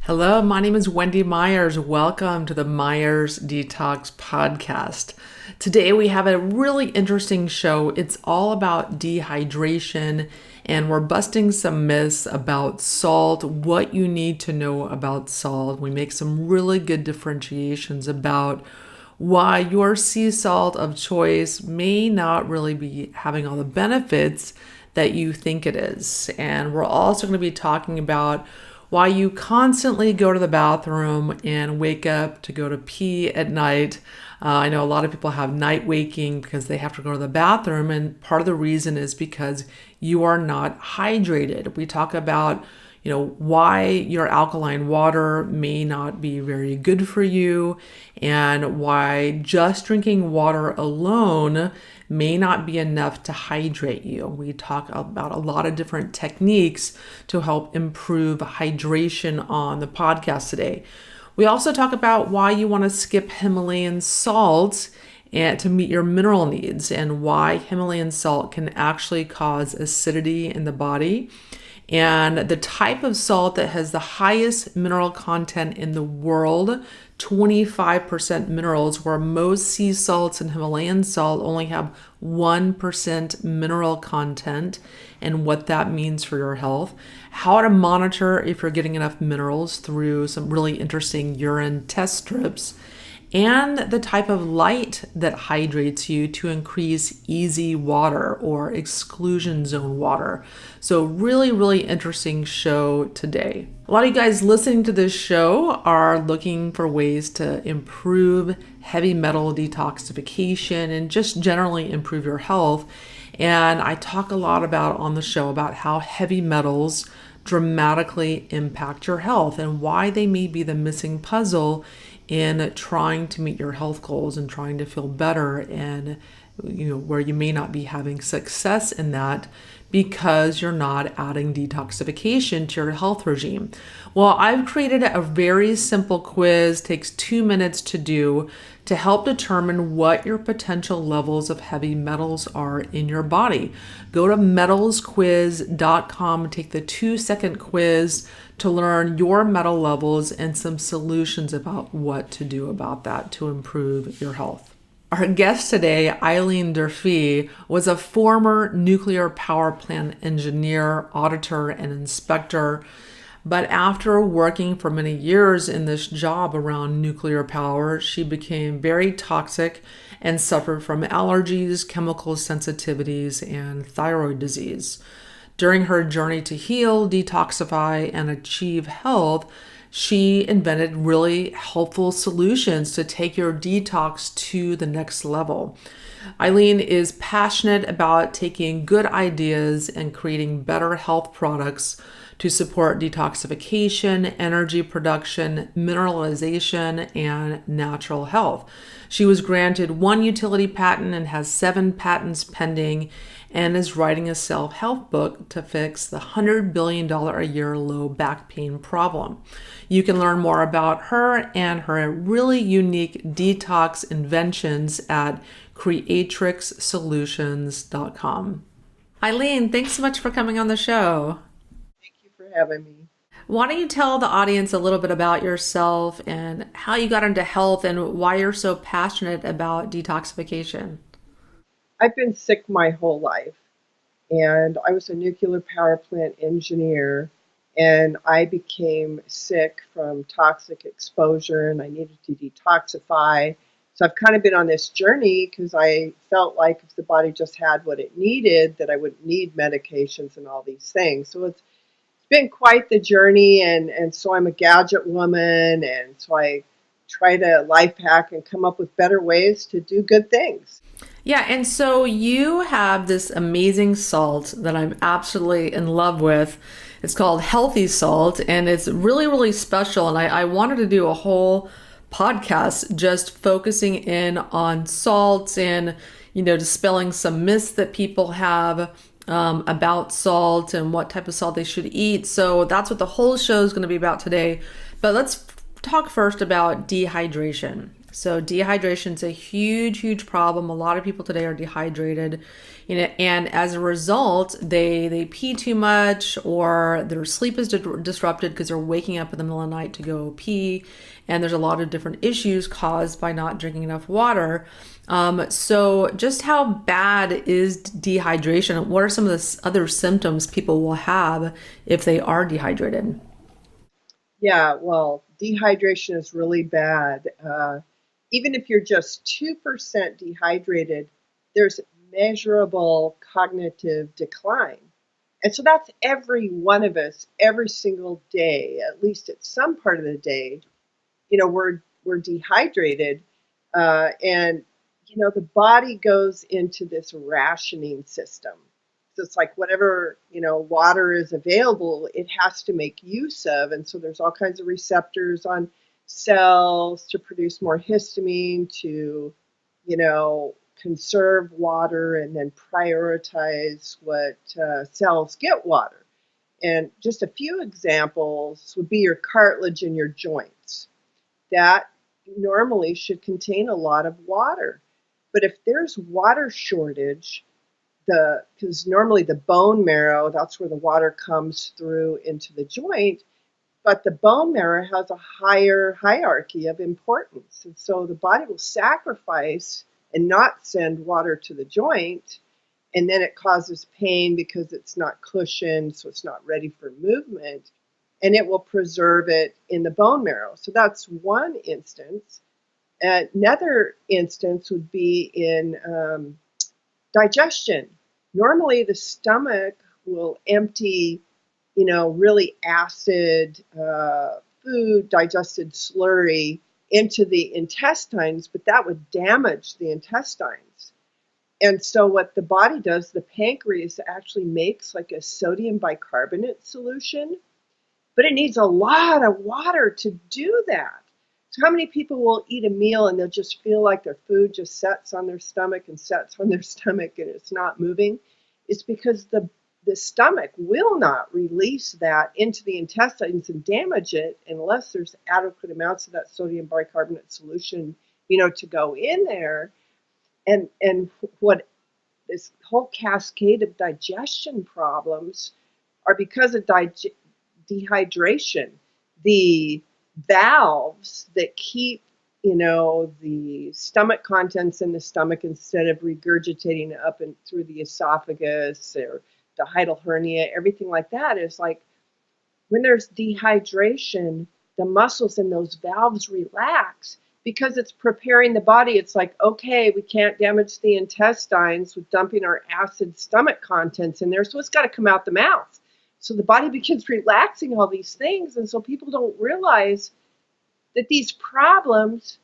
Hello, my name is Wendy Myers. Welcome to the Myers Detox Podcast. Today we have a really interesting show. It's all about dehydration, and we're busting some myths about salt, what you need to know about salt. We make some really good differentiations about why your sea salt of choice may not really be having all the benefits that you think it is. And we're also going to be talking about why you constantly go to the bathroom and wake up to go to pee at night. I know a lot of people have night waking because they have to go to the bathroom, and part of the reason is because you are not hydrated. We talk about why your alkaline water may not be very good for you, and why just drinking water alone may not be enough to hydrate you. We talk about a lot of different techniques to help improve hydration on the podcast today. We also talk about why you want to skip Himalayan salt and to meet your mineral needs, and why Himalayan salt can actually cause acidity in the body, and the type of salt that has the highest mineral content in the world, 25% minerals, where most sea salts and Himalayan salt only have 1% mineral content, and what that means for your health. How to monitor if you're getting enough minerals through some really interesting urine test strips, and the type of light that hydrates you to increase easy water or exclusion zone water. So really, really interesting show today. A lot of you guys listening to this show are looking for ways to improve heavy metal detoxification and just generally improve your health. And I talk a lot about on the show about how heavy metals dramatically impact your health and why they may be the missing puzzle in trying to meet your health goals and trying to feel better, and where you may not be having success in that because you're not adding detoxification to your health regime. Well, I've created a very simple quiz, takes 2 minutes to do, to help determine what your potential levels of heavy metals are in your body. Go to metalsquiz.com, take the 2-second quiz to learn your metal levels and some solutions about what to do about that to improve your health. Our guest today, Eileen Durfee, was a former nuclear power plant engineer, auditor, and inspector. But after working for many years in this job around nuclear power, she became very toxic and suffered from allergies, chemical sensitivities, and thyroid disease. During her journey to heal, detoxify, and achieve health, she invented really helpful solutions to take your detox to the next level. Eileen is passionate about taking good ideas and creating better health products to support detoxification, energy production, mineralization, and natural health. She was granted 1 utility patent and has 7 patents pending, and is writing a self-help book to fix the $100 billion a year low back pain problem. You can learn more about her and her really unique detox inventions at creatrixsolutions.com. Eileen, thanks so much for coming on the show. Thank you for having me. Why don't you tell the audience a little bit about yourself and how you got into health and why you're so passionate about detoxification? I've been sick my whole life, and I was a nuclear power plant engineer, and I became sick from toxic exposure, and I needed to detoxify. So I've kind of been on this journey because I felt like if the body just had what it needed, that I wouldn't need medications and all these things. So it's been quite the journey, and so I'm a gadget woman, and so I try to life hack and come up with better ways to do good things. Yeah, and so you have this amazing salt that I'm absolutely in love with. It's called Healthy Salt, and it's really, really special. And I wanted to do a whole podcast just focusing in on salts and, dispelling some myths that people have about salt and what type of salt they should eat. So that's what the whole show is going to be about today. But let's talk first about dehydration. So dehydration is a huge, huge problem. A lot of people today are dehydrated, and as a result, they pee too much, or their sleep is disrupted because they're waking up in the middle of the night to go pee. And there's a lot of different issues caused by not drinking enough water. So just how bad is dehydration? What are some of the other symptoms people will have if they are dehydrated? Yeah, well, dehydration is really bad. Even if you're just 2% dehydrated, there's measurable cognitive decline. And so that's every one of us, every single day, at least at some part of the day, we're dehydrated. And the body goes into this rationing system. So it's like whatever, water is available, it has to make use of. And so there's all kinds of receptors on cells to produce more histamine, to, conserve water and then prioritize what cells get water. And just a few examples would be your cartilage in your joints. That normally should contain a lot of water. But if there's water shortage, because normally the bone marrow, that's where the water comes through into the joint, but the bone marrow has a higher hierarchy of importance. And so the body will sacrifice and not send water to the joint, and then it causes pain because it's not cushioned, so it's not ready for movement, and it will preserve it in the bone marrow. So that's one instance. Another instance would be in digestion. Normally, the stomach will empty, really acid food, digested slurry into the intestines, but that would damage the intestines. And so what the body does, the pancreas actually makes like a sodium bicarbonate solution, but it needs a lot of water to do that. So how many people will eat a meal and they'll just feel like their food just sets on their stomach and sets on their stomach and it's not moving? It's because the stomach will not release that into the intestines and damage it unless there's adequate amounts of that sodium bicarbonate solution, to go in there. And what this whole cascade of digestion problems are because of dehydration. The valves that keep, the stomach contents in the stomach instead of regurgitating up and through the esophagus or the hiatal hernia, everything like that is like when there's dehydration, the muscles in those valves relax because it's preparing the body. It's like, okay, we can't damage the intestines with dumping our acid stomach contents in there, so it's got to come out the mouth. So the body begins relaxing all these things, and so people don't realize that these problems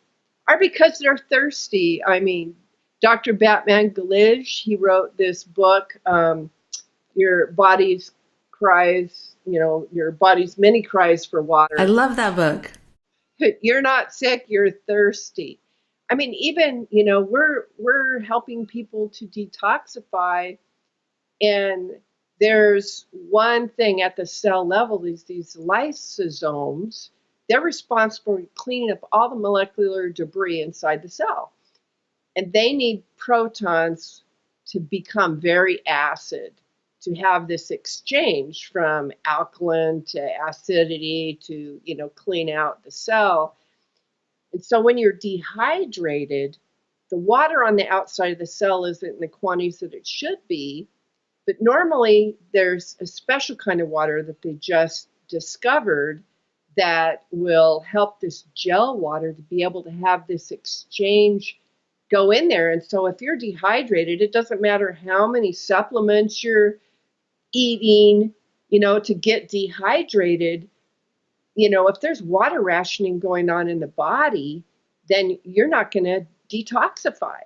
are because they're thirsty. I mean, Dr. Batman Galige, he wrote this book, Your Body's Cries, Your Body's Many Cries for Water. I love that book. You're not sick, you're thirsty. I mean, even, we're helping people to detoxify, and there's one thing at the cell level, these lysosomes. They're responsible for cleaning up all the molecular debris inside the cell. And they need protons to become very acid, to have this exchange from alkaline to acidity to, clean out the cell. And so when you're dehydrated, the water on the outside of the cell isn't in the quantities that it should be. But normally there's a special kind of water that they just discovered that will help this gel water to be able to have this exchange go in there. And so if you're dehydrated, it doesn't matter how many supplements you're eating, to get dehydrated. If there's water rationing going on in the body, then you're not going to detoxify.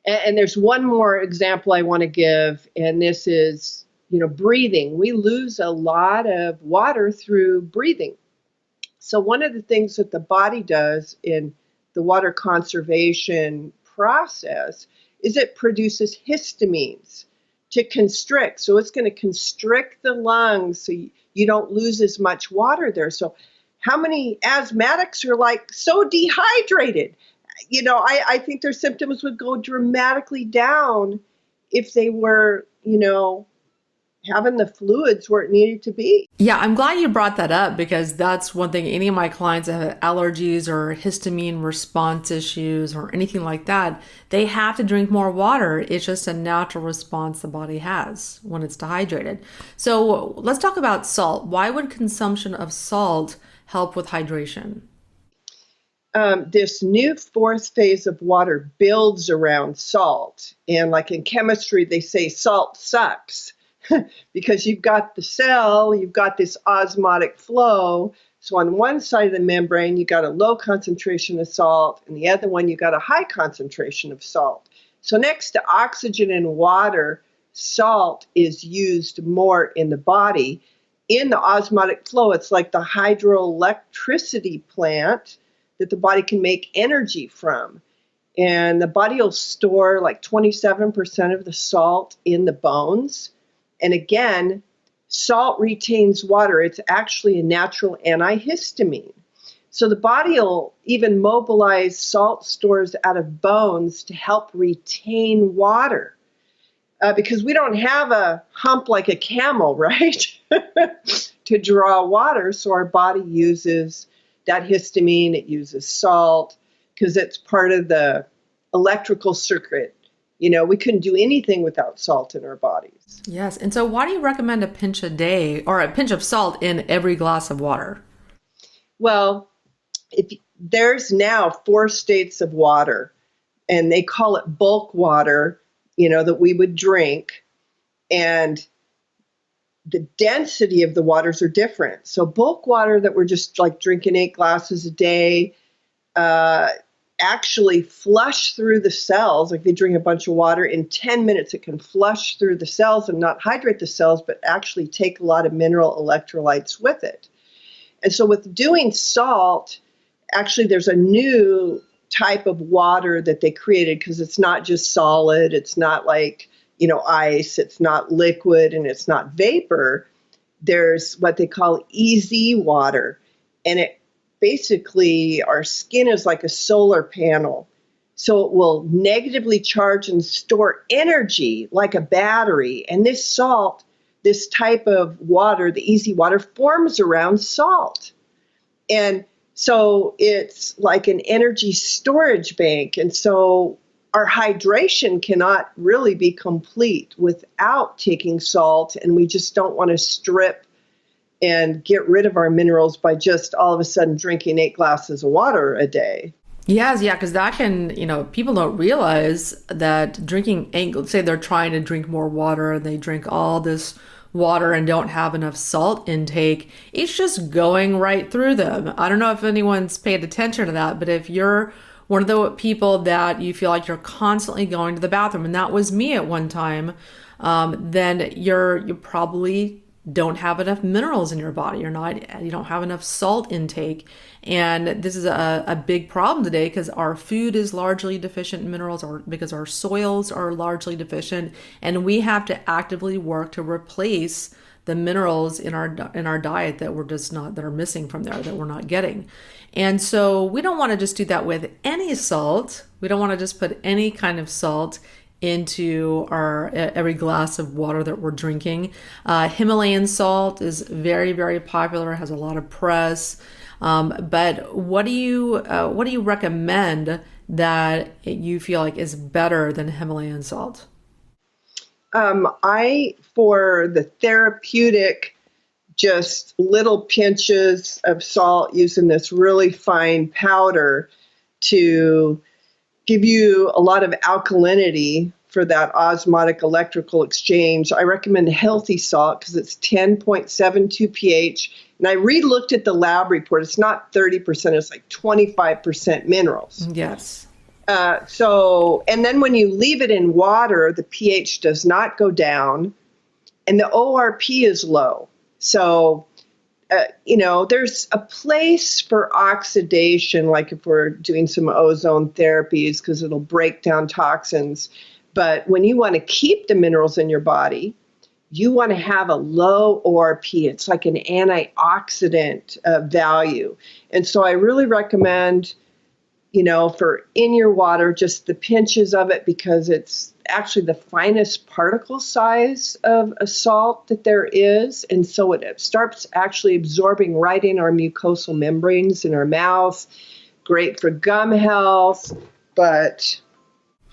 And there's one more example I want to give, and this is, breathing. We lose a lot of water through breathing. So one of the things that the body does in the water conservation process is it produces histamines to constrict. So it's going to constrict the lungs so you don't lose as much water there. So how many asthmatics are like so dehydrated? I think their symptoms would go dramatically down if they were, having the fluids where it needed to be. Yeah, I'm glad you brought that up because that's one thing. Any of my clients that have allergies or histamine response issues or anything like that, they have to drink more water. It's just a natural response the body has when it's dehydrated. So let's talk about salt. Why would consumption of salt help with hydration? This new fourth phase of water builds around salt. And like in chemistry, they say salt sucks because you've got the cell, you've got this osmotic flow. So on one side of the membrane, you got a low concentration of salt, and the other one, you got a high concentration of salt. So next to oxygen and water, salt is used more in the body. In the osmotic flow, it's like the hydroelectricity plant that the body can make energy from. And the body will store like 27% of the salt in the bones. And again, salt retains water. It's actually a natural antihistamine. So the body will even mobilize salt stores out of bones to help retain water. Because we don't have a hump like a camel, right? To draw water. So our body uses that histamine, it uses salt because it's part of the electrical circuit. We couldn't do anything without salt in our bodies. Yes. And so why do you recommend a pinch a day or a pinch of salt in every glass of water? Well, there's now 4 states of water, and they call it bulk water, that we would drink. And the density of the waters are different. So bulk water that we're just like drinking 8 glasses a day actually flush through the cells. Like they drink a bunch of water, in 10 minutes it can flush through the cells and not hydrate the cells, but actually take a lot of mineral electrolytes with it. And so with doing salt, actually there's a new type of water that they created because it's not just solid. It's not like ice, it's not liquid, and it's not vapor. There's what they call EZ water. And it basically, our skin is like a solar panel. So it will negatively charge and store energy like a battery. And this salt, this type of water, the EZ water, forms around salt. And so it's like an energy storage bank. And so our hydration cannot really be complete without taking salt, and we just don't want to strip and get rid of our minerals by just all of a sudden drinking 8 glasses of water a day. Yes, yeah, because that can, people don't realize that drinking, say they're trying to drink more water and they drink all this water and don't have enough salt intake, it's just going right through them. I don't know if anyone's paid attention to that, but if you're one of the people that you feel like you're constantly going to the bathroom, and that was me at one time, then you probably don't have enough minerals in your body. You don't have enough salt intake. And this is a big problem today because our food is largely deficient in minerals, or because our soils are largely deficient, and we have to actively work to replace the minerals in our diet that that are missing from there, that we're not getting. And so we don't want to just do that with any salt. We don't want to just put any kind of salt into every glass of water that we're drinking. Himalayan salt is very, very popular, has a lot of press. But what do you recommend that you feel like is better than Himalayan salt? For the therapeutic, just little pinches of salt, using this really fine powder to give you a lot of alkalinity for that osmotic electrical exchange. I recommend healthy salt because it's 10.72 pH. And I re-looked at the lab report. It's not 30%, it's like 25% minerals. Yes. And then when you leave it in water, the pH does not go down and the ORP is low. So, there's a place for oxidation, like if we're doing some ozone therapies, because it'll break down toxins. But when you want to keep the minerals in your body, you want to have a low ORP. It's like an antioxidant value. And so I really recommend for in your water, just the pinches of it, because it's actually the finest particle size of a salt that there is. And so it starts actually absorbing right in our mucosal membranes in our mouth. Great for gum health, but...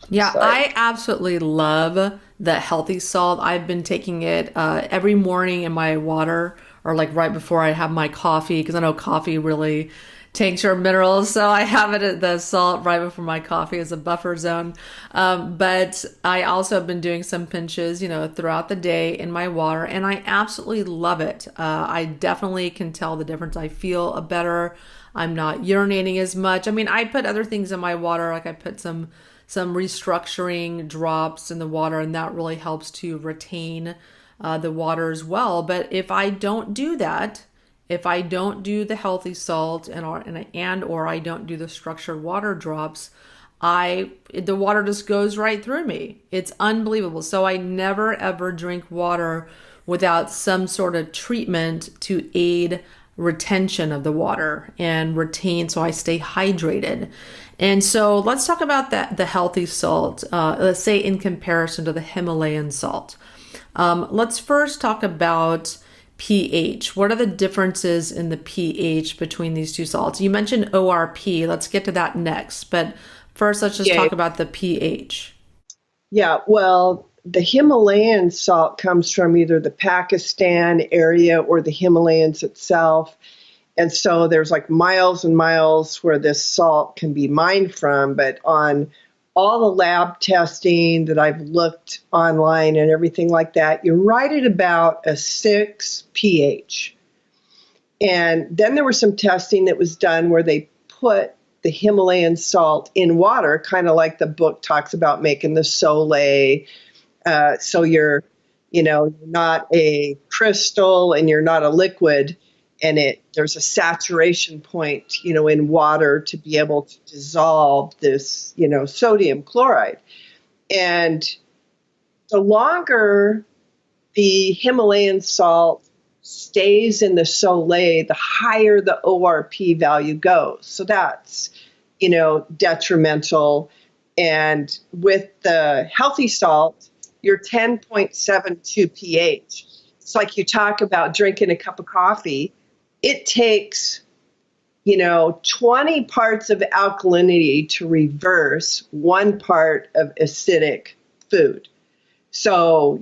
Yeah, Sorry. I absolutely love the healthy salt. I've been taking it every morning in my water, or like right before I have my coffee, because I know coffee really takes your minerals. So I have the salt right before my coffee as a buffer zone. But I also have been doing some pinches, throughout the day in my water, and I absolutely love it. I definitely can tell the difference. I feel better. I'm not urinating as much. I mean, I put other things in my water, like I put some restructuring drops in the water, and that really helps to retain the water as well. But if I don't do that, if I don't do the healthy salt and or I don't do the structured water drops, the water just goes right through me. It's unbelievable. So I never ever drink water without some sort of treatment to aid retention of the water and so I stay hydrated. And so let's talk about the healthy salt, let's say in comparison to the Himalayan salt. Let's first talk about pH. What are the differences in the pH between these two salts? You mentioned ORP. Let's get to that next. But first, let's just talk about the pH. Yeah, well, the Himalayan salt comes from either the Pakistan area or the Himalayas itself. And so there's like miles and miles where this salt can be mined from. But on all the lab testing that I've looked online and everything like that, you're right at about a 6 pH. And then there was some testing that was done where they put the Himalayan salt in water, kind of like the book talks about making the Soleil. So you're not a crystal and you're not a liquid, and there's a saturation point, in water to be able to dissolve this, sodium chloride. And the longer the Himalayan salt stays in the Soleil, the higher the ORP value goes. So that's, detrimental. And with the healthy salt, you're 10.72 pH. It's like you talk about drinking a cup of coffee. It takes, 20 parts of alkalinity to reverse 1 part of acidic food. So,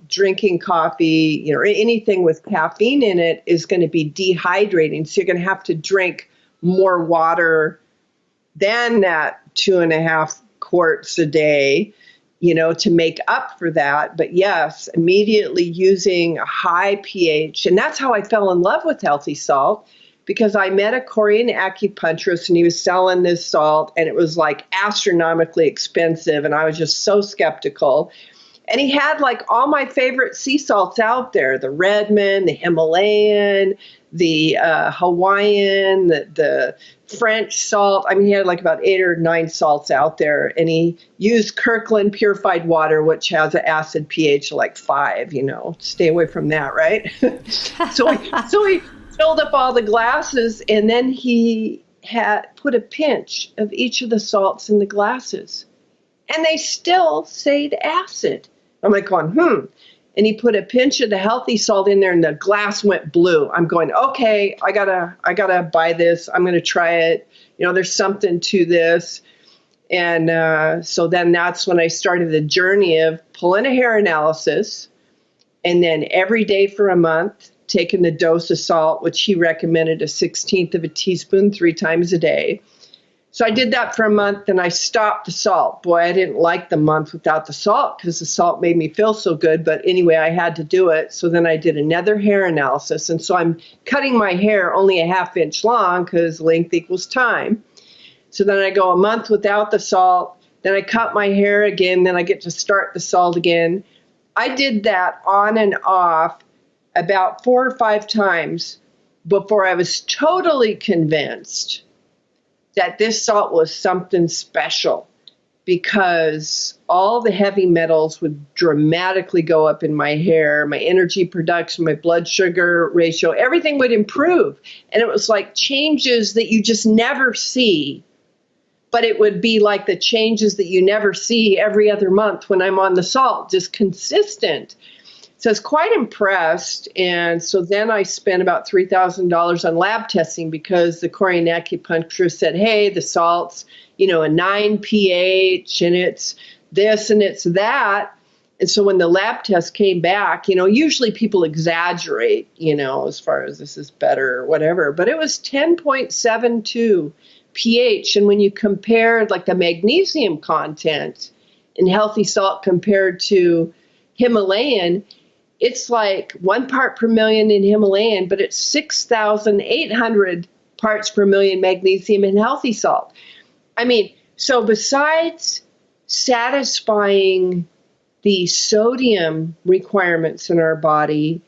drinking coffee, or anything with caffeine in it is going to be dehydrating. So you're going to have to drink more water than that 2.5 quarts a day, to make up for that. But yes, immediately using a high pH. And that's how I fell in love with healthy salt, because I met a Korean acupuncturist and he was selling this salt and it was like astronomically expensive. And I was just so skeptical. And he had like all my favorite sea salts out there, the Redmond, the Himalayan, the Hawaiian, the French salt. I mean, he had like about 8 or 9 salts out there. And he used Kirkland purified water, which has an acid pH of like 5, stay away from that, right? So he filled up all the glasses, and then he had put a pinch of each of the salts in the glasses. And they still stayed acid. I'm like going, And he put a pinch of the healthy salt in there and the glass went blue. I'm going, okay, I gotta buy this. I'm going to try it. There's something to this. And so then that's when I started the journey of pulling a hair analysis, and then every day for a month, taking the dose of salt, which he recommended 1/16 of a teaspoon 3 times a day. So I did that for a month, and I stopped the salt. Boy, I didn't like the month without the salt because the salt made me feel so good. But anyway, I had to do it. So then I did another hair analysis. And so I'm cutting my hair only a 1/2 inch long because length equals time. So then I go a month without the salt. Then I cut my hair again. Then I get to start the salt again. I did that on and off about 4 or 5 times before I was totally convinced that this salt was something special, because all the heavy metals would dramatically go up in my hair, my energy production, my blood sugar ratio, everything would improve. And it was like changes that you just never see but it would be like the changes that you never see every other month when I'm on the salt, just consistent. So I was quite impressed. And so then I spent about $3,000 on lab testing because the Korean acupuncturist said, hey, the salt's, a 9 pH and it's this and it's that. And so when the lab test came back, usually people exaggerate, as far as this is better or whatever, but it was 10.72 pH. And when you compared like the magnesium content in healthy salt compared to Himalayan, it's like 1 part per million in Himalayan, but it's 6,800 parts per million magnesium in healthy salt. I mean, so besides satisfying the sodium requirements in our body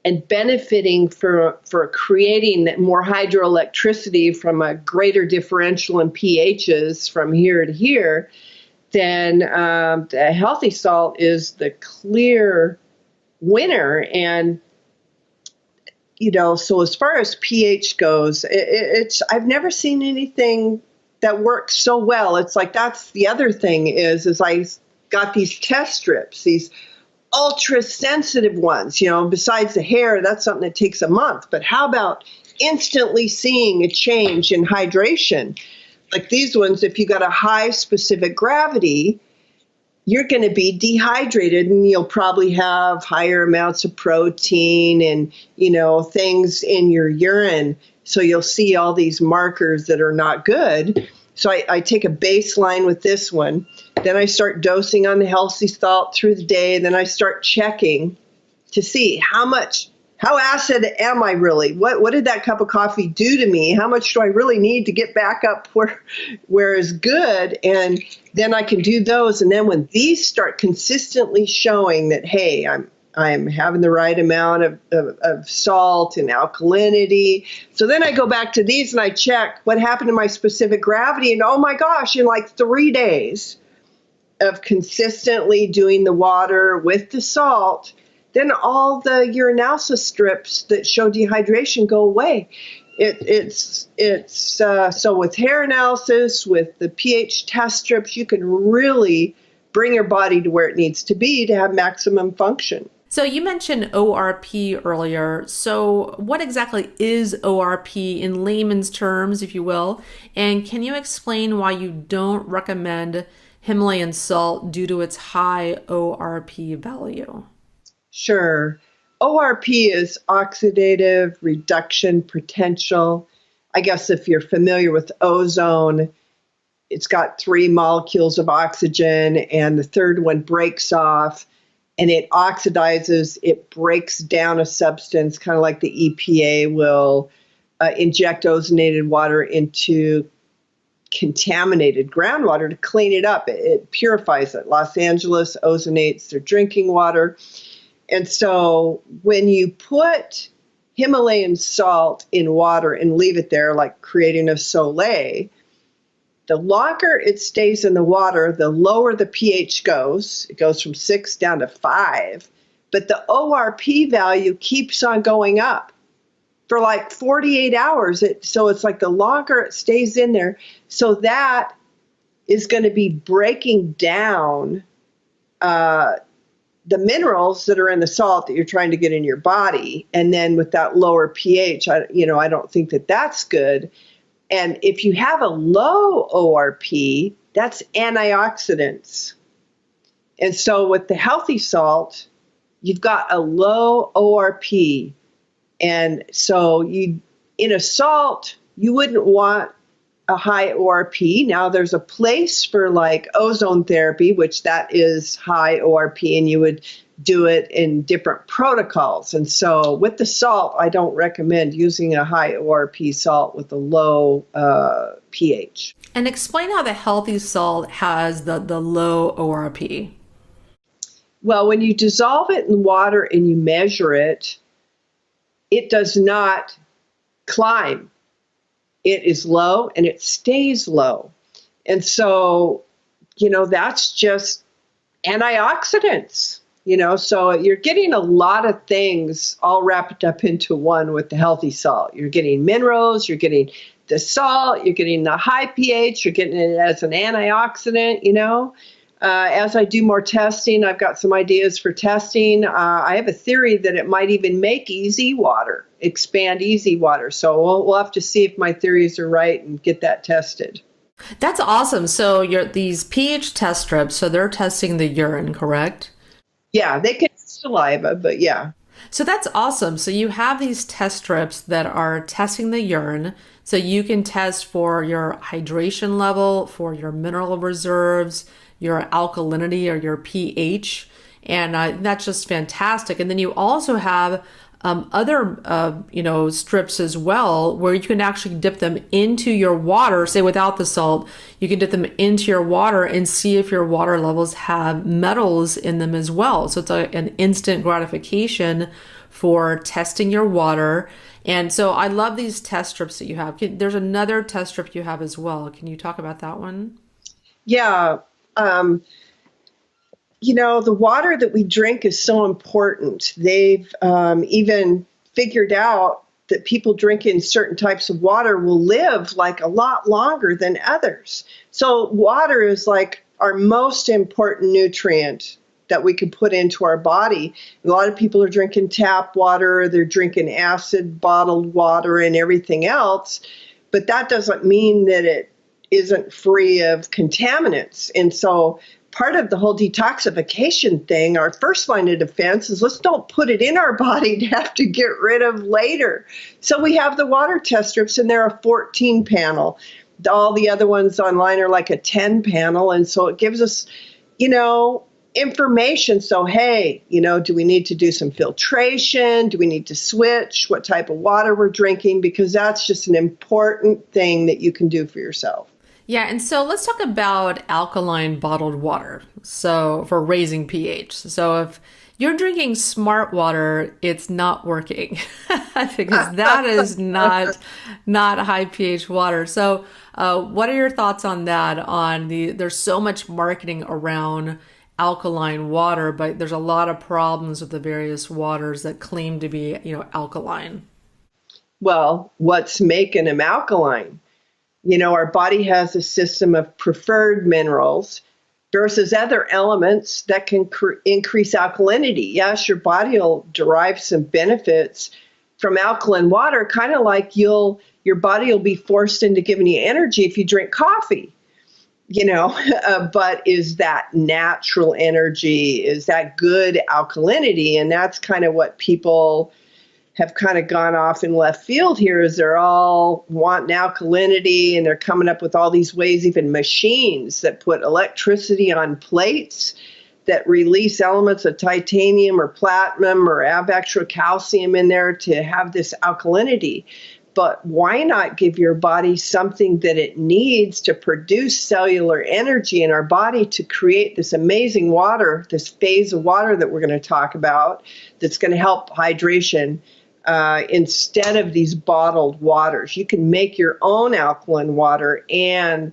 and benefiting for creating more hydroelectricity from a greater differential in pHs from here to here, then the healthy salt is the clear winner. And, so as far as pH goes, I've never seen anything that works so well. It's like, that's the other thing is I got these test strips, these ultra sensitive ones, besides the hair, that's something that takes a month. But how about instantly seeing a change in hydration? Like these ones, if you got a high specific gravity, you're going to be dehydrated and you'll probably have higher amounts of protein and, things in your urine. So you'll see all these markers that are not good. So I take a baseline with this one. Then I start dosing on the healthy salt through the day. Then I start checking to see how acid am I really? What did that cup of coffee do to me? How much do I really need to get back up where is good? And then I can do those. And then when these start consistently showing that, hey, I'm having the right amount of salt and alkalinity. So then I go back to these and I check what happened to my specific gravity. And oh my gosh, in like 3 days of consistently doing the water with the salt, then all the urinalysis strips that show dehydration go away. So with hair analysis, with the pH test strips, you can really bring your body to where it needs to be to have maximum function. So you mentioned ORP earlier. So what exactly is ORP in layman's terms, if you will? And can you explain why you don't recommend Himalayan salt due to its high ORP value? Sure. ORP is oxidative reduction potential. I guess if you're familiar with ozone, it's got 3 molecules of oxygen and the third one breaks off and it oxidizes, it breaks down a substance, kind of like the EPA will inject ozonated water into contaminated groundwater to clean it up. It purifies it. Los Angeles ozonates their drinking water. And so when you put Himalayan salt in water and leave it there, like creating a Soleil, the longer it stays in the water, the lower the pH goes. It goes from 6 down to 5. But the ORP value keeps on going up for like 48 hours. So it's like the longer it stays in there. So that is going to be breaking down the minerals that are in the salt that you're trying to get in your body. And then with that lower pH, I don't think that that's good. And if you have a low ORP, that's antioxidants. And so with the healthy salt, you've got a low ORP. And so in a salt, you wouldn't want a high ORP. Now there's a place for like ozone therapy, which that is high ORP, and you would do it in different protocols. And so with the salt, I don't recommend using a high ORP salt with a low pH. And explain how the healthy salt has the low ORP. Well, when you dissolve it in water and you measure it, it does not climb. It is low and it stays low. And so, that's just antioxidants. So you're getting a lot of things all wrapped up into one with the healthy salt. You're getting minerals, you're getting the salt, you're getting the high pH, you're getting it as an antioxidant, you know. As I do more testing, I've got some ideas for testing. I have a theory that it might even make easy water, expand easy water. So we'll have to see if my theories are right and get that tested. That's awesome. So these pH test strips, so they're testing the urine, correct? Yeah, they can saliva, but yeah. So that's awesome. So you have these test strips that are testing the urine. So you can test for your hydration level, for your mineral reserves, your alkalinity or your pH. And that's just fantastic. And then you also have other, strips as well, where you can actually dip them into your water, say without the salt, you can dip them into your water and see if your water levels have metals in them as well. So it's an instant gratification for testing your water. And so I love these test strips that you have. There's another test strip you have as well. Can you talk about that one? Yeah. The water that we drink is so important. They've even figured out that people drinking certain types of water will live like a lot longer than others. So water is like our most important nutrient that we can put into our body. A lot of people are drinking tap water, they're drinking acid bottled water and everything else, but that doesn't mean that it isn't free of contaminants. And so part of the whole detoxification thing, our first line of defense is let's don't put it in our body to have to get rid of later. So we have the water test strips, and they're a 14 panel. All the other ones online are like a 10 panel. And so it gives us, information. So, hey, do we need to do some filtration? Do we need to switch what type of water we're drinking? Because that's just an important thing that you can do for yourself. Yeah, and so let's talk about alkaline bottled water. So for raising pH. So if you're drinking smart water, it's not working because that is not high pH water. So what are your thoughts on that? There's so much marketing around alkaline water, but there's a lot of problems with the various waters that claim to be, alkaline. Well, what's making them alkaline? Our body has a system of preferred minerals versus other elements that can increase alkalinity. Yes, your body will derive some benefits from alkaline water, kind of like your body will be forced into giving you energy if you drink coffee, but is that natural energy? Is that good alkalinity? And that's kind of what people have kind of gone off in left field here, is they're all wanting alkalinity, and they're coming up with all these ways, even machines that put electricity on plates that release elements of titanium or platinum or have extra calcium in there to have this alkalinity. But why not give your body something that it needs to produce cellular energy in our body to create this amazing water, this phase of water that we're going to talk about that's going to help hydration instead of these bottled waters? You can make your own alkaline water and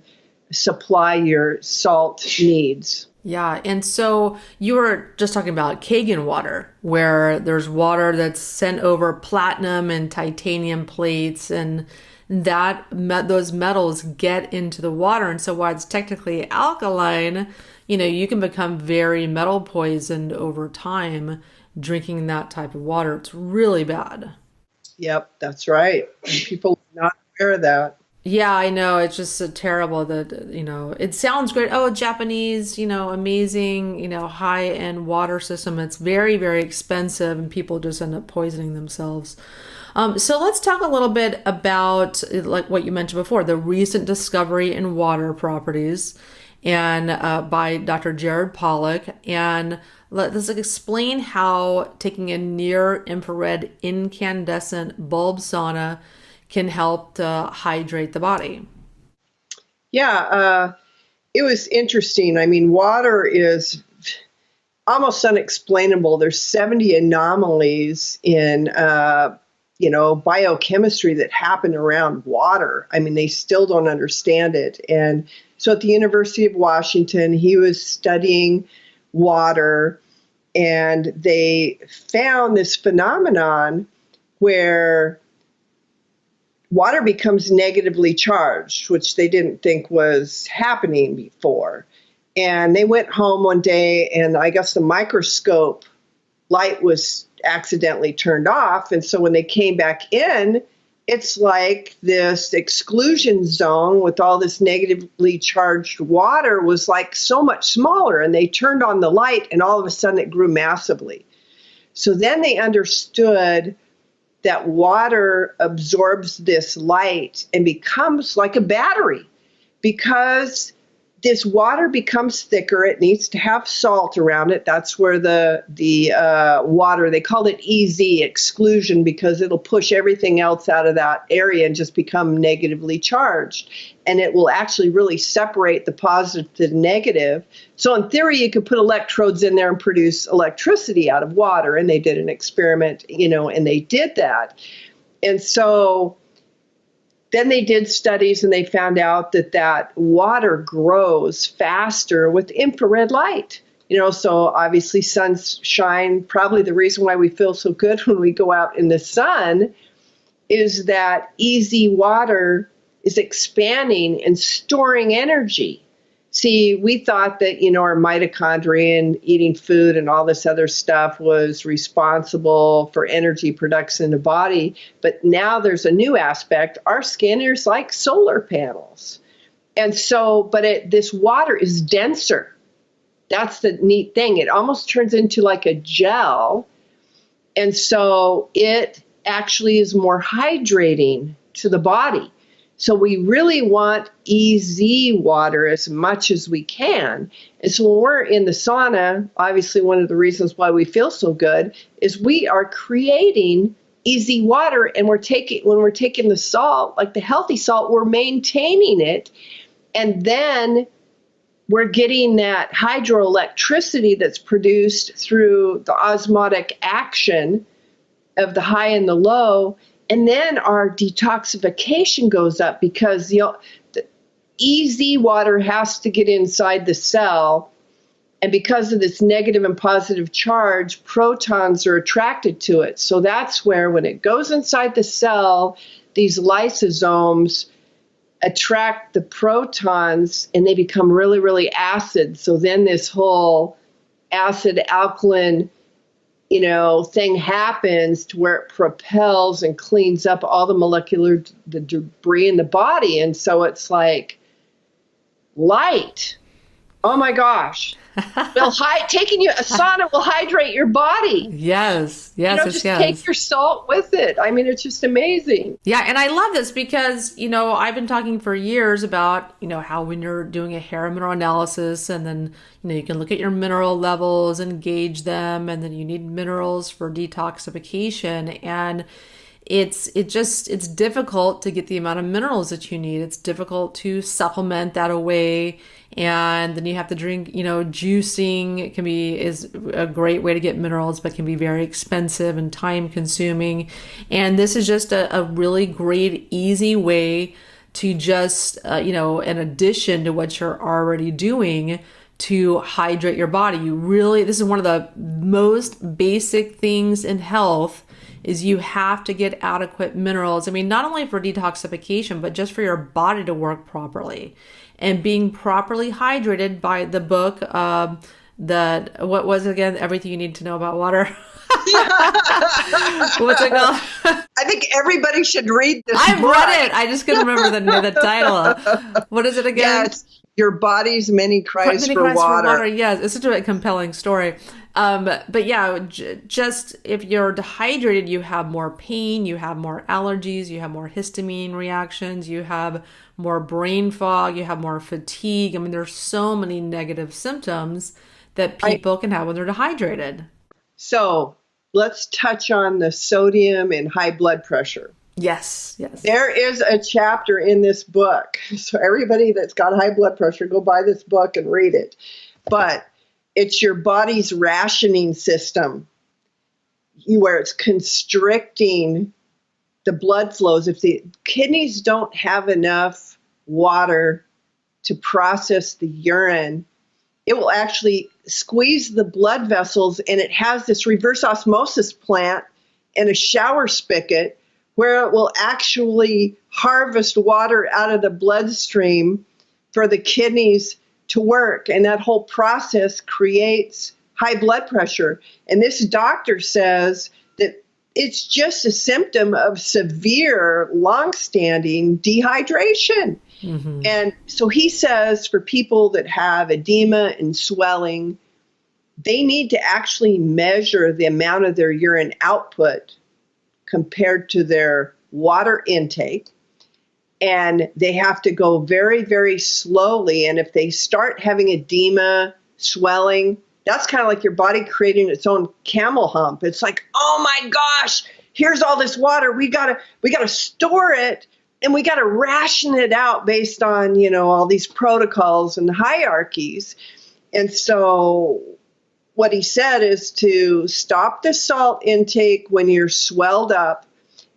supply your salt needs. Yeah, and so you were just talking about Kangen water, where there's water that's sent over platinum and titanium plates, and those metals get into the water. And so while it's technically alkaline, you can become very metal poisoned over time drinking that type of water. It's really bad. Yep, that's right. And people are not aware of that. Yeah, I know. It's just so terrible that, it sounds great. Oh, Japanese, amazing, high-end water system. It's very, very expensive, and people just end up poisoning themselves. So let's talk a little bit about, like what you mentioned before, the recent discovery in water properties and by Dr. Jared Pollack. And let's explain how taking a near-infrared incandescent bulb sauna can help to hydrate the body. Yeah, it was interesting. I mean, water is almost unexplainable. There's 70 anomalies in, biochemistry that happen around water. I mean, they still don't understand it. And so at the University of Washington, he was studying water, and they found this phenomenon where water becomes negatively charged, which they didn't think was happening before. And they went home one day, and I guess the microscope light was accidentally turned off. And so when they came back in, it's like this exclusion zone with all this negatively charged water was like so much smaller. And they turned on the light, and all of a sudden it grew massively. So then they understood that water absorbs this light and becomes like a battery, because this water becomes thicker. It needs to have salt around it. That's where the water, they called it EZ, exclusion, because it'll push everything else out of that area and just become negatively charged. And it will actually really separate the positive to the negative. So in theory, you could put electrodes in there and produce electricity out of water. And they did an experiment, and they did that. And so then they did studies, and they found out that water grows faster with infrared light. So obviously sunshine, probably the reason why we feel so good when we go out in the sun is that easy water is expanding and storing energy. See, we thought that, our mitochondria and eating food and all this other stuff was responsible for energy production in the body. But now there's a new aspect. Our skin is like solar panels. And so, but this water is denser. That's the neat thing. It almost turns into like a gel. And so it actually is more hydrating to the body. So we really want EZ water as much as we can. And so when we're in the sauna, obviously one of the reasons why we feel so good is we are creating EZ water, and when we're taking the salt, like the healthy salt, we're maintaining it. And then we're getting that hydroelectricity that's produced through the osmotic action of the high and the low. And then our detoxification goes up, because the EZ water has to get inside the cell. And because of this negative and positive charge, protons are attracted to it. So that's where, when it goes inside the cell, these lysosomes attract the protons, and they become really, really acid. So then this whole acid alkaline thing happens to where it propels and cleans up all the debris in the body. And so it's like light. Oh my gosh. Taking a sauna will hydrate your body. Yes. Just take your salt with it. I mean, it's just amazing. Yeah. And I love this because, I've been talking for years about, how when you're doing a hair mineral analysis, and then, you can look at your mineral levels and gauge them, and then you need minerals for detoxification. And it's difficult to get the amount of minerals that you need. It's difficult to supplement that away. And then you have to drink, juicing. It is a great way to get minerals, but can be very expensive and time consuming. And this is just a really great, easy way to just, in addition to what you're already doing, to hydrate your body. This is one of the most basic things in health, is you have to get adequate minerals. I mean, not only for detoxification, but just for your body to work properly. And being properly hydrated by the book, what was it again? Everything You Need to Know About Water. What's it called? I think everybody should read this I've book. read it. I just couldn't remember the title. What is it again? Yes, Your Body's Many Cries for Water. Yes, it's such a compelling story. But yeah, just if you're dehydrated, you have more pain, you have more allergies, you have more histamine reactions, you have more brain fog, you have more fatigue. I mean, there's so many negative symptoms that people can have when they're dehydrated. So let's touch on the sodium and high blood pressure. Yes. There is a chapter in this book. So everybody that's got high blood pressure, go buy this book and read it. But it's your body's rationing system, where it's constricting the blood flows. If the kidneys don't have enough water to process the urine, it will actually squeeze the blood vessels, and it has this reverse osmosis plant and a shower spigot where it will actually harvest water out of the bloodstream for the kidneys to work. And that whole process creates high blood pressure. And this doctor says that it's just a symptom of severe, long-standing dehydration. Mm-hmm. And so he says for people that have edema and swelling, they need to actually measure the amount of their urine output compared to their water intake. And they have to go very, very slowly. And if they start having edema, swelling, that's kind of like your body creating its own camel hump. It's like, oh my gosh, here's all this water. We gotta store it, and we gotta ration it out based on, all these protocols and hierarchies. And so what he said is to stop the salt intake when you're swelled up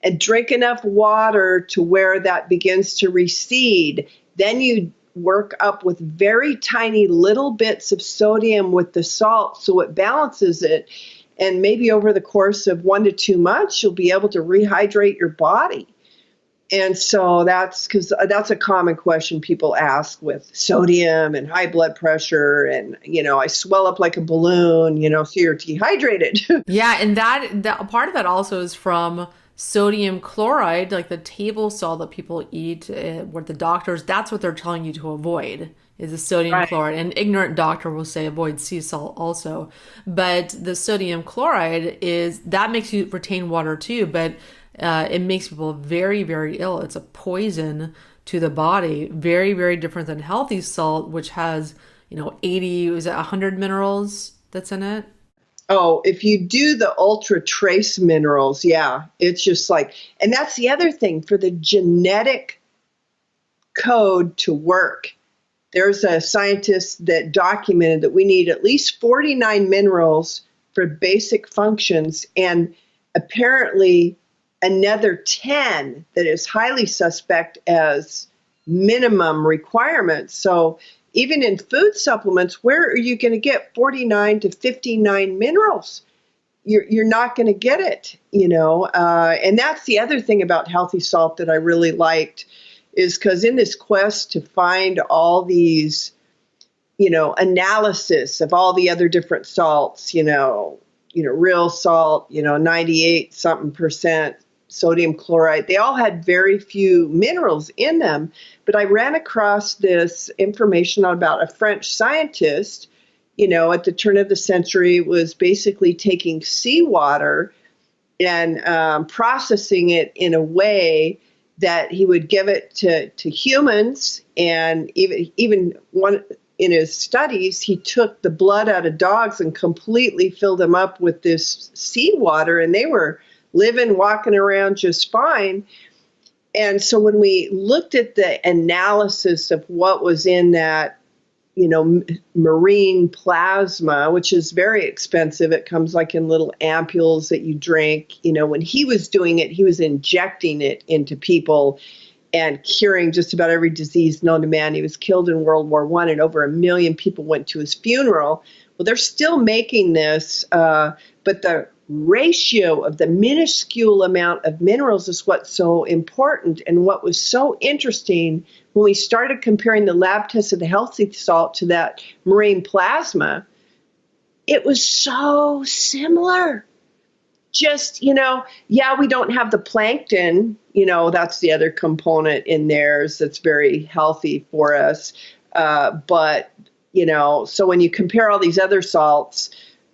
and drink enough water to where that begins to recede. Then you work up with very tiny little bits of sodium with the salt so it balances it. And maybe over the course of 1 to 2 months, you'll be able to rehydrate your body. And so that's a common question people ask with sodium and high blood pressure. And, I swell up like a balloon, so you're dehydrated. Yeah. And that part of that also is from sodium chloride, like the table salt that people eat, where the doctors, that's what they're telling you to avoid, is the sodium chloride. An ignorant doctor will say avoid sea salt also. But the sodium chloride that makes you retain water too, but it makes people very, very ill. It's a poison to the body, very, very different than healthy salt, which has, 100 minerals that's in it? Oh, if you do the ultra trace minerals, yeah, it's just like, and that's the other thing for the genetic code to work. There's a scientist that documented that we need at least 49 minerals for basic functions, and apparently another 10 that is highly suspect as minimum requirements. So even in food supplements, where are you going to get 49 to 59 minerals? You're not going to get it, and that's the other thing about healthy salt that I really liked, is because in this quest to find all these, analysis of all the other different salts, real salt, 98 something percent sodium chloride, they all had very few minerals in them. But I ran across this information about a French scientist, at the turn of the century, was basically taking seawater and processing it in a way that he would give it to humans. And even one in his studies, he took the blood out of dogs and completely filled them up with this seawater, and they were living, walking around just fine. And so when we looked at the analysis of what was in that, marine plasma, which is very expensive, it comes like in little ampules that you drink. When he was doing it, he was injecting it into people and curing just about every disease known to man. He was killed in World War I, and over 1 million people went to his funeral. Well, they're still making this, but the ratio of the minuscule amount of minerals is what's so important. And what was so interesting when we started comparing the lab tests of the healthy salt to that marine plasma, it was so similar. Just, we don't have the plankton, that's the other component in theirs that's very healthy for us. But, so when you compare all these other salts,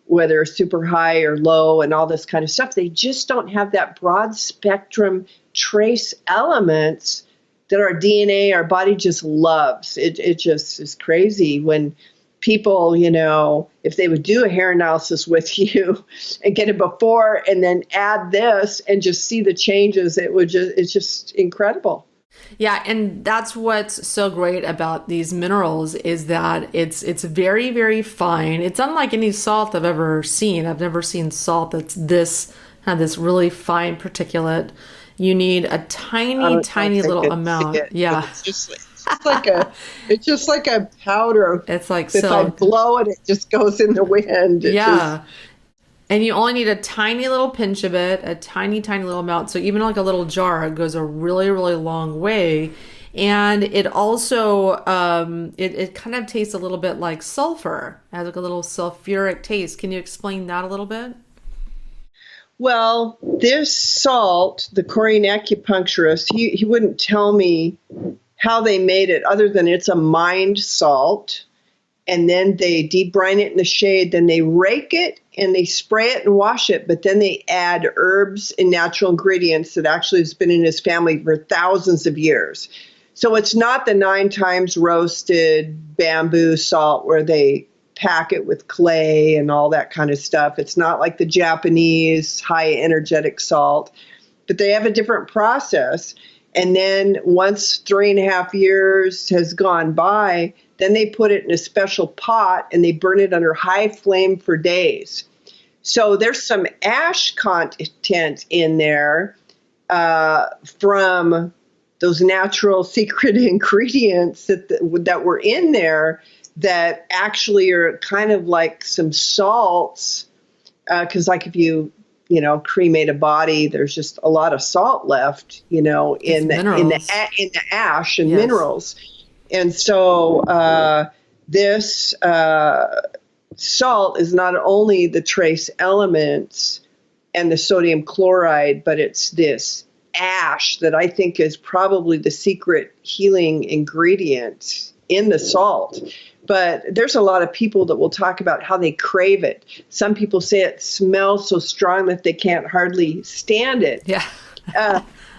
whether super high or low and all this kind of stuff, they just don't have that broad spectrum trace elements that our DNA, our body just loves. It just is crazy when people, if they would do a hair analysis with you and get it before and then add this and just see the changes, it's just incredible. Yeah, and that's what's so great about these minerals is that it's very, very fine. It's unlike any salt I've ever seen. I've never seen salt that's this really fine particulate. You need a tiny little amount. Yeah. It's just like a powder. It's like if I blow it, it just goes in the wind. And you only need a tiny little pinch of it, a tiny, tiny little amount. So even like a little jar, it goes a really, really long way. And it also, it kind of tastes a little bit like sulfur. It has like a little sulfuric taste. Can you explain that a little bit? Well, this salt, the Korean acupuncturist, he wouldn't tell me how they made it other than it's a mined salt. And then they debrine it in the shade, then they rake it and they spray it and wash it, but then they add herbs and natural ingredients that actually has been in his family for thousands of years. So it's not the 9 times roasted bamboo salt where they pack it with clay and all that kind of stuff. It's not like the Japanese high energetic salt, but they have a different process. And then once 3.5 years has gone by, then they put it in a special pot and they burn it under high flame for days. So there's some ash content in there from those natural secret ingredients that were in there that actually are kind of like some salts. Because like if you cremate a body, there's just a lot of salt left, in the ash and minerals. And so this salt is not only the trace elements and the sodium chloride, but it's this ash that I think is probably the secret healing ingredient in the salt. But there's a lot of people that will talk about how they crave it. Some people say it smells so strong that they can't hardly stand it. Yeah.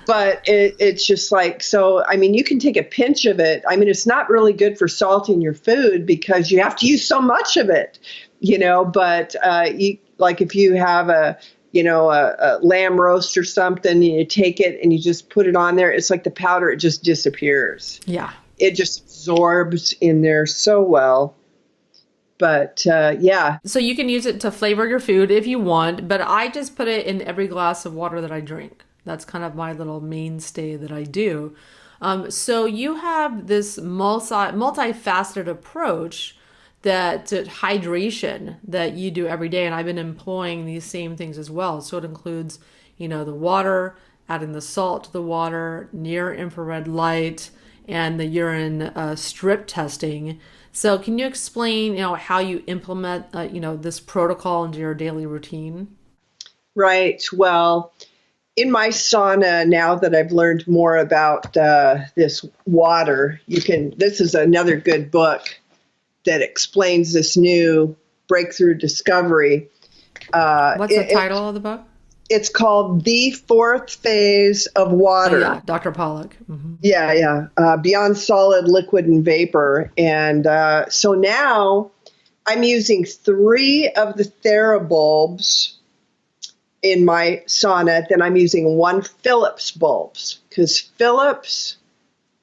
But it's just like, so, I mean, you can take a pinch of it. I mean, it's not really good for salt in your food because you have to use so much of it, but like if you have a lamb roast or something, and you take it and you just put it on there, it's like the powder, it just disappears. Yeah. It just absorbs in there so well. But yeah. So you can use it to flavor your food if you want, but I just put it in every glass of water that I drink. That's kind of my little mainstay that I do. So you have this multifaceted approach to hydration that you do every day. And I've been employing these same things as well. So it includes, the water, adding the salt to the water, near infrared light, and the urine strip testing. So can you explain, how you implement, this protocol into your daily routine? Right. Well, in my sauna, now that I've learned more about this water, this is another good book that explains this new breakthrough discovery. What's the title of the book? It's called The Fourth Phase of Water. Oh, yeah, Dr. Pollack. Mm-hmm. Yeah. Beyond solid, liquid, and vapor. And so now I'm using 3 of the TheraBulbs in my sauna. Then I'm using 1 Philips bulbs because Philips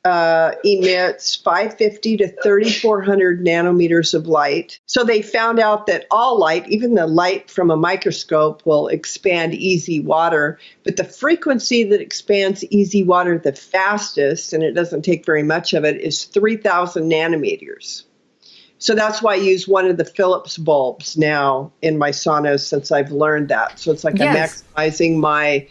emits 550 to 3,400 nanometers of light. So they found out that all light, even the light from a microscope, will expand easy water. But the frequency that expands easy water the fastest, and it doesn't take very much of it, is 3,000 nanometers. So that's why I use 1 of the Philips bulbs now in my saunas since I've learned that. So it's like I'm maximizing my,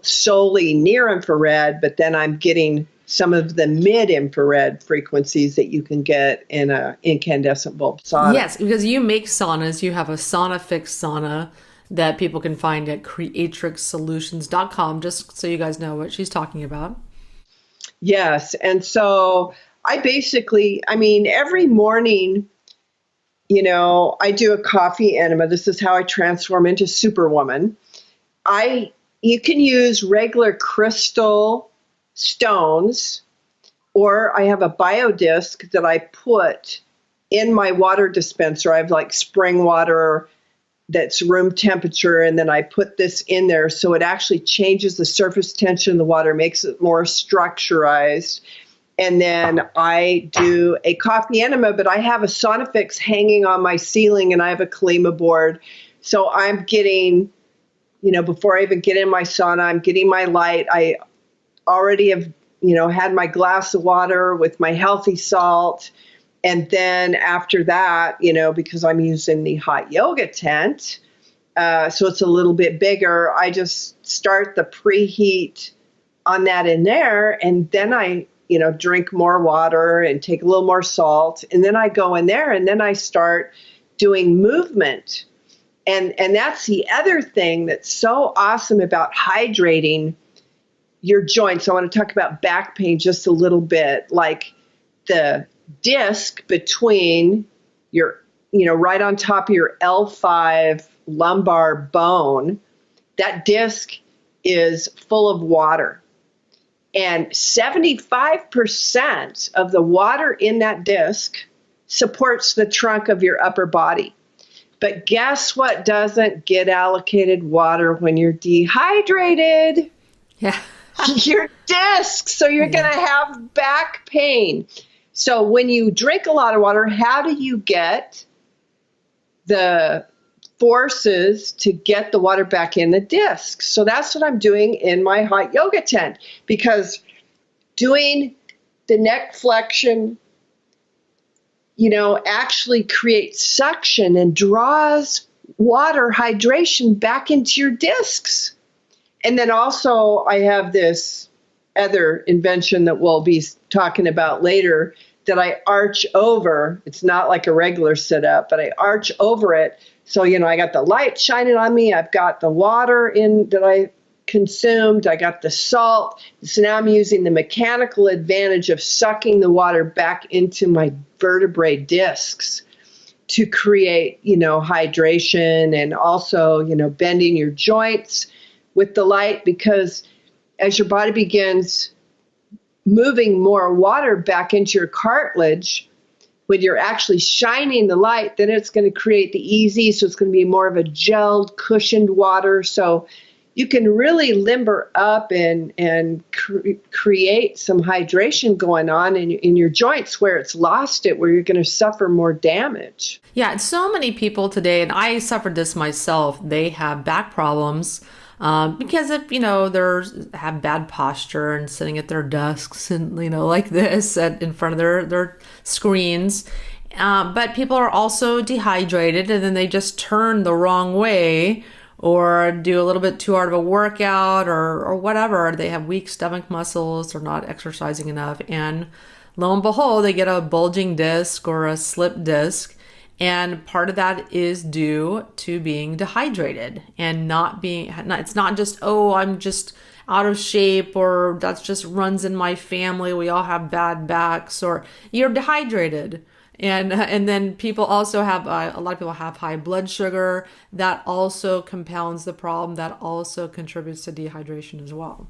solely near infrared, but then I'm getting some of the mid-infrared frequencies that you can get in an incandescent bulb sauna. Yes, because you make saunas. You have a Sauna Fix sauna that people can find at creatrixsolutions.com, just so you guys know what she's talking about. Yes, and so I basically, every morning, I do a coffee enema. This is how I transform into Superwoman. You can use regular crystal stones, or I have a biodisc that I put in my water dispenser. I have like spring water that's room temperature, and then I put this in there so it actually changes the surface tension of the water, makes it more structurized. And then I do a coffee enema, but I have a Sauna Fix hanging on my ceiling, and I have a Kalima board. So I'm getting, before I even get in my sauna, I'm getting my light. I already have, had my glass of water with my healthy salt. And then after that, because I'm using the hot yoga tent, so it's a little bit bigger. I just start the preheat on that in there, and then I, drink more water and take a little more salt, and then I go in there, and then I start doing movement. And that's the other thing that's so awesome about hydrating your joints. I want to talk about back pain just a little bit, like the disc between your, right on top of your L5 lumbar bone. That disc is full of water. And 75% of the water in that disc supports the trunk of your upper body. But guess what doesn't get allocated water when you're dehydrated? Yeah. Your disc. So you're going to have back pain. So when you drink a lot of water, how do you get the forces to get the water back in the disc? So that's what I'm doing in my hot yoga tent, because doing the neck flexion, actually creates suction and draws water hydration back into your discs. And then also I have this other invention that we'll be talking about later that I arch over. It's not like a regular sit-up, but I arch over it. So, I got the light shining on me. I've got the water in that I consumed. I got the salt. So now I'm using the mechanical advantage of sucking the water back into my vertebrae discs to create, hydration, and also, bending your joints with the light, because as your body begins moving more water back into your cartilage, when you're actually shining the light, then it's going to create the easy. So it's going to be more of a gelled, cushioned water. So you can really limber up and create some hydration going on in your joints where it's lost it, where you're going to suffer more damage. Yeah, and so many people today, and I suffered this myself, they have back problems because of, they have bad posture and sitting at their desks and, like this in front of their screens. But people are also dehydrated, and then they just turn the wrong way or do a little bit too hard of a workout or whatever. They have weak stomach muscles or not exercising enough. And lo and behold, they get a bulging disc or a slip disc. And part of that is due to being dehydrated and it's not just, I'm just out of shape, or that's just runs in my family. We all have bad backs, or you're dehydrated. And then people also have, a lot of people have high blood sugar. That also compounds the problem. That also contributes to dehydration as well.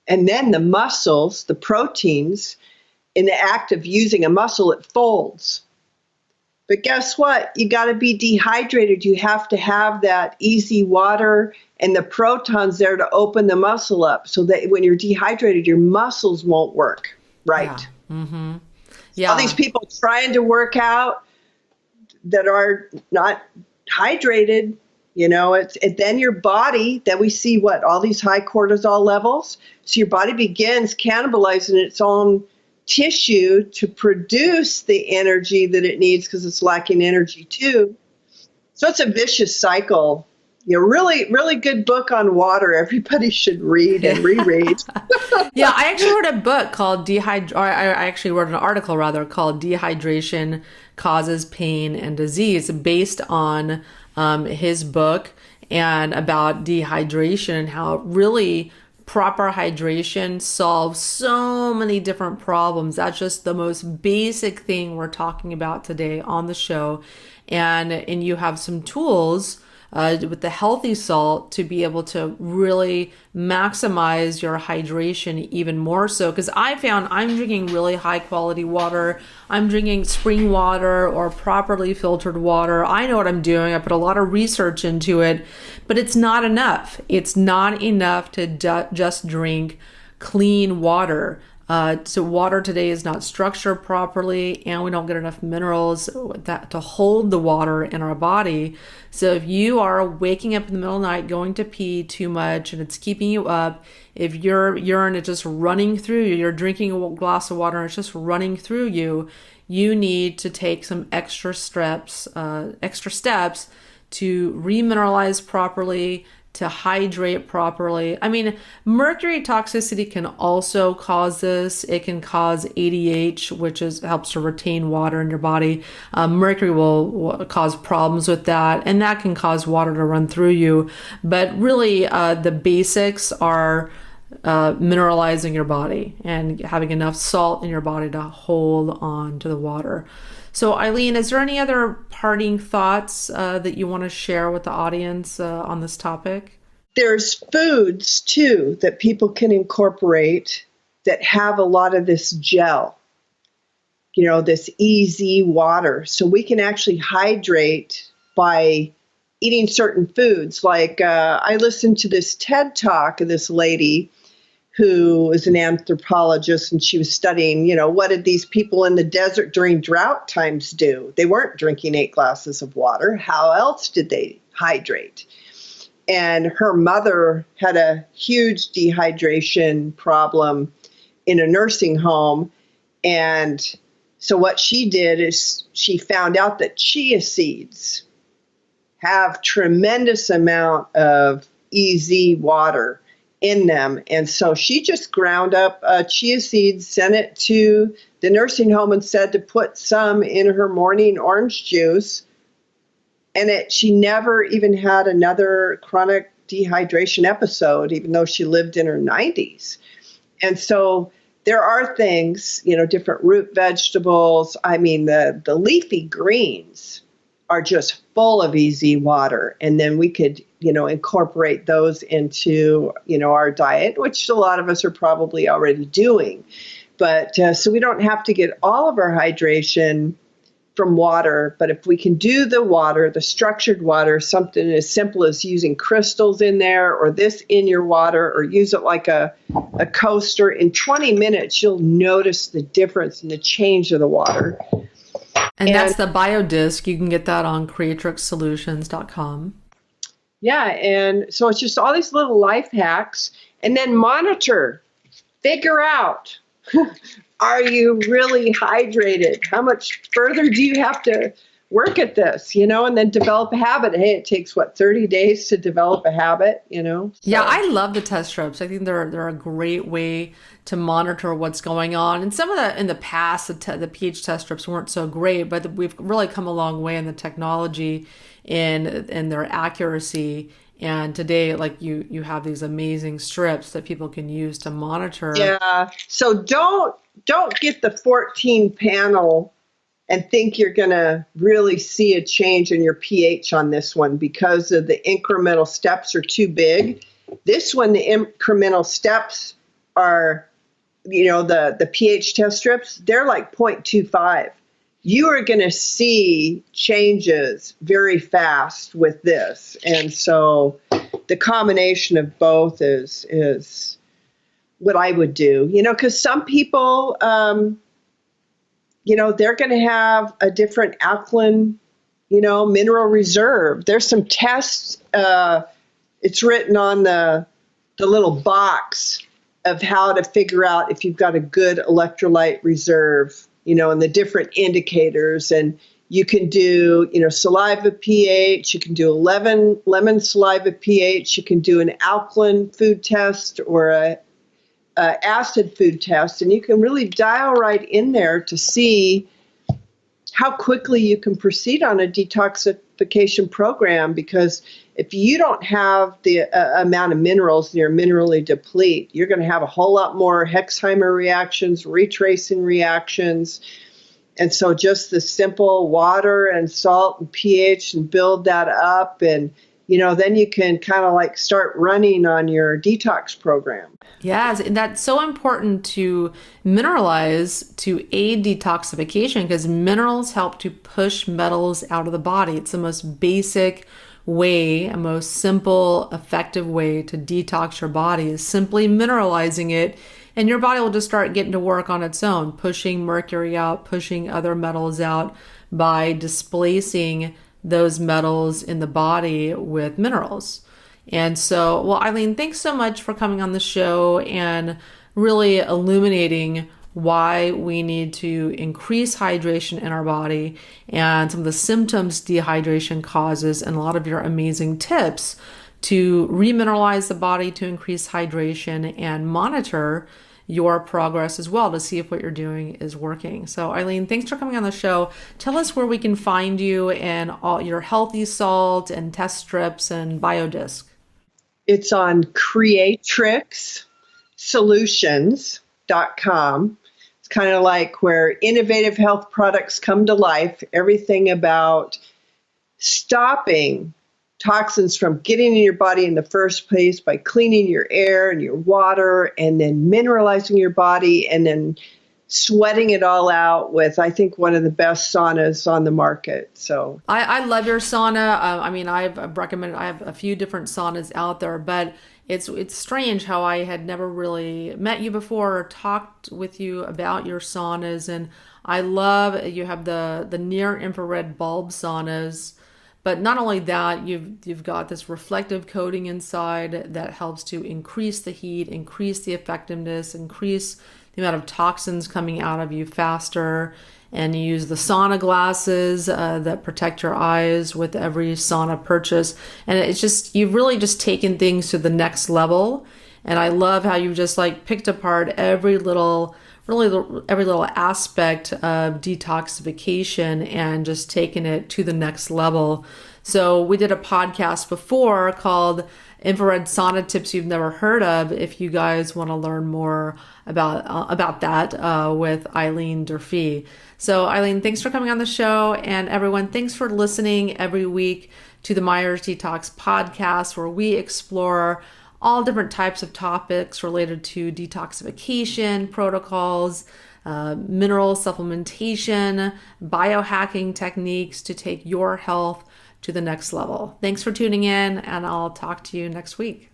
And then the muscles, the proteins, in the act of using a muscle, it folds. But guess what? You got to be dehydrated. You have to have that easy water and the protons there to open the muscle up, so that when you're dehydrated, your muscles won't work right. Yeah. Mm-hmm. Yeah. All these people trying to work out that are not hydrated, then your body, that we see all these high cortisol levels. So your body begins cannibalizing its own tissue to produce the energy that it needs, because it's lacking energy too. So it's a vicious cycle. Really, really good book on water. Everybody should read and reread. Yeah, I actually wrote a book called I actually wrote an article rather called Dehydration Causes Pain and Disease, based on his book and about dehydration and how really proper hydration solves so many different problems. That's just the most basic thing we're talking about today on the show. And you have some tools with the healthy salt to be able to really maximize your hydration even more so. Because I found I'm drinking really high quality water. I'm drinking spring water or properly filtered water. I know what I'm doing. I put a lot of research into it, but it's not enough. It's not enough to just drink clean water. So water today is not structured properly, and we don't get enough minerals to hold the water in our body. So if you are waking up in the middle of the night going to pee too much and it's keeping you up, if your urine is just running through you, you're drinking a glass of water and it's just running through you, you need to take some extra steps to remineralize properly, to hydrate properly. I mean, mercury toxicity can also cause this. It can cause ADH, which helps to retain water in your body. Mercury will cause problems with that, and that can cause water to run through you. But really, the basics are mineralizing your body and having enough salt in your body to hold on to the water. So Eileen, is there any other parting thoughts that you want to share with the audience on this topic? There's foods too that people can incorporate that have a lot of this gel, this easy water. So we can actually hydrate by eating certain foods. Like I listened to this TED Talk of this lady who is an anthropologist, and she was studying, what did these people in the desert during drought times do? They weren't drinking 8 glasses of water. How else did they hydrate? And her mother had a huge dehydration problem in a nursing home. And so what she did is she found out that chia seeds have tremendous amount of EZ water in them. And so she just ground up chia seeds, sent it to the nursing home and said to put some in her morning orange juice. And she never even had another chronic dehydration episode, even though she lived in her 90s. And so there are things, different root vegetables. I mean, the leafy greens are just full of EZ water. And then we could, incorporate those into, our diet, which a lot of us are probably already doing. But so we don't have to get all of our hydration from water. But if we can do the water, the structured water, something as simple as using crystals in there or this in your water, or use it like a coaster, in 20 minutes, you'll notice the difference in the change of the water. And that's the biodisc. You can get that on creatrixsolutions.com. Yeah, and so it's just all these little life hacks, and then monitor, figure out, are you really hydrated? How much further do you have to work at this, and then develop a habit. Hey, it takes 30 days to develop a habit, So. Yeah, I love the test strips. I think they're a great way to monitor what's going on. And some of that in the past, the pH test strips weren't so great, but we've really come a long way in the technology and their accuracy. And today, like you have these amazing strips that people can use to monitor. Yeah. So don't get the 14 panel and think you're going to really see a change in your pH on this one because of the incremental steps are too big. This one, the incremental steps are, the pH test strips, they're like 0.25. You are going to see changes very fast with this. And so the combination of both is what I would do, because some people, they're going to have a different alkaline, mineral reserve. There's some tests. It's written on the little box of how to figure out if you've got a good electrolyte reserve, and the different indicators. And you can do, saliva pH. You can do lemon saliva pH. You can do an alkaline food test or a acid food test, and you can really dial right in there to see how quickly you can proceed on a detoxification program, because if you don't have the amount of minerals and you're minerally deplete, you're going to have a whole lot more Hexheimer reactions, retracing reactions. And so just the simple water and salt and pH and build that up, and then you can kind of like start running on your detox program. Yes, and that's so important to mineralize to aid detoxification, because minerals help to push metals out of the body. It's the most basic way, a most simple, effective way to detox your body is simply mineralizing it, and your body will just start getting to work on its own, pushing mercury out, pushing other metals out by displacing those metals in the body with minerals. And so, well, Eileen, thanks so much for coming on the show and really illuminating why we need to increase hydration in our body and some of the symptoms dehydration causes, and a lot of your amazing tips to remineralize the body to increase hydration and monitor your progress as well to see if what you're doing is working. So Eileen, thanks for coming on the show. Tell us where we can find you and all your healthy salt and test strips and biodisc. It's on creatrixsolutions.com. It's kind of like where innovative health products come to life, everything about stopping toxins from getting in your body in the first place by cleaning your air and your water, and then mineralizing your body, and then sweating it all out with, I think, one of the best saunas on the market. So I love your sauna. I've recommended, I have a few different saunas out there, but it's strange how I had never really met you before or talked with you about your saunas. And I love you have the near infrared bulb saunas. But not only that, you've got this reflective coating inside that helps to increase the heat, increase the effectiveness, increase the amount of toxins coming out of you faster. And you use the sauna glasses that protect your eyes with every sauna purchase. And it's just, you've really just taken things to the next level. And I love how you've just like picked apart every little aspect of detoxification and just taken it to the next level. So we did a podcast before called Infrared Sauna Tips You've Never Heard Of, if you guys want to learn more about that with Eileen Durfee. So Eileen, thanks for coming on the show. And everyone, thanks for listening every week to the Myers Detox Podcast, where we explore all different types of topics related to detoxification protocols, mineral supplementation, biohacking techniques to take your health to the next level. Thanks for tuning in, and I'll talk to you next week.